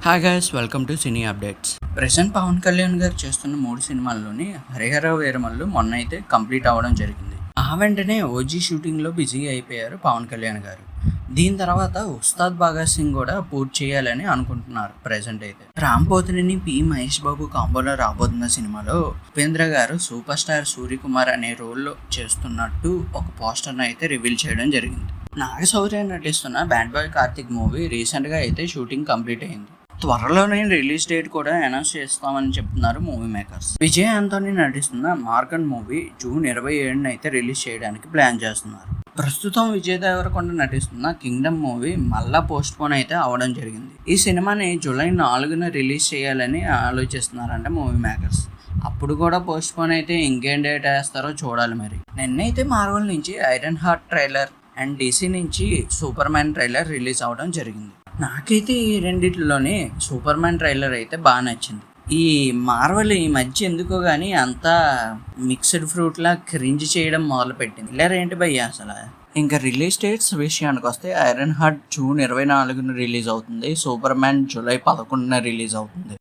Hi guys, welcome to cine updates. Present Pavan Kalyan గారు చేస్తున్న 3 సినిమాల్లోని హరిహర వీరమల్లు మొన్న అయితే కంప్లీట్ అవ్వడం జరిగింది. ఆ వెంటనే ఓజీ షూటింగ్లో బిజీ అయిపోయారు పవన్ కళ్యాణ్ గారు. దీని తర్వాత ఉస్తాద్ భగత్ సింగ్ కూడా పూర్తి చేయాలని అనుకుంటున్నారు. ప్రెసెంట్ అయితే రామ్ పోతినేని పి మహేష్ బాబు కాంబోలో రాబోతున్న సినిమాలో ఉపేంద్ర గారు సూపర్ స్టార్ సూర్యకుమార్ అనే రోల్లో చేస్తున్నట్టు ఒక పోస్టర్ను అయితే రివీల్ చేయడం జరిగింది. నాగశౌర్య నటిస్తున్న బ్యాడ్ బాయ్ కార్తిక్ మూవీ రీసెంట్గా అయితే షూటింగ్ కంప్లీట్ అయింది. త్వరలోనే రిలీజ్ డేట్ కూడా అనౌన్స్ చేస్తామని చెప్తున్నారు మూవీ మేకర్స్. విజయ్ ఆంటోనీ నటిస్తున్న మార్గన్ మూవీ జూన్ 27న అయితే రిలీజ్ చేయడానికి ప్లాన్ చేస్తున్నారు. ప్రస్తుతం విజయ్ దేవరకొండ నటిస్తున్న కింగ్డమ్ మూవీ మళ్ళా పోస్ట్ పోన్ అయితే అవడం జరిగింది. ఈ సినిమాని జూలై 4న రిలీజ్ చేయాలని ఆలోచిస్తున్నారంట మూవీ మేకర్స్. అప్పుడు కూడా పోస్ట్ పోన్ అయితే ఇంకేం డేట్ వేస్తారో చూడాలి. మరి నిన్నైతే మార్వెల్ నుంచి iron heart trailer and DC నుంచి సూపర్ మ్యాన్ ట్రైలర్ రిలీజ్ అవడం జరిగింది. నాకైతే ఈ రెండిట్లోనే సూపర్ మ్యాన్ ట్రైలర్ అయితే బాగా నచ్చింది. ఈ మార్వెల్ ఈ మధ్య ఎందుకో కానీ అంతా మిక్స్డ్ ఫ్రూట్లా క్రింజ్ చేయడం మొదలుపెట్టింది. ఇలా ఏంటి భయ్య అసలు. ఇంకా రిలీజ్ డేట్స్ విషయానికి వస్తే ఐరన్ హార్ట్ జూన్ 24న రిలీజ్ అవుతుంది. సూపర్ మ్యాన్ జూలై 11న రిలీజ్ అవుతుంది.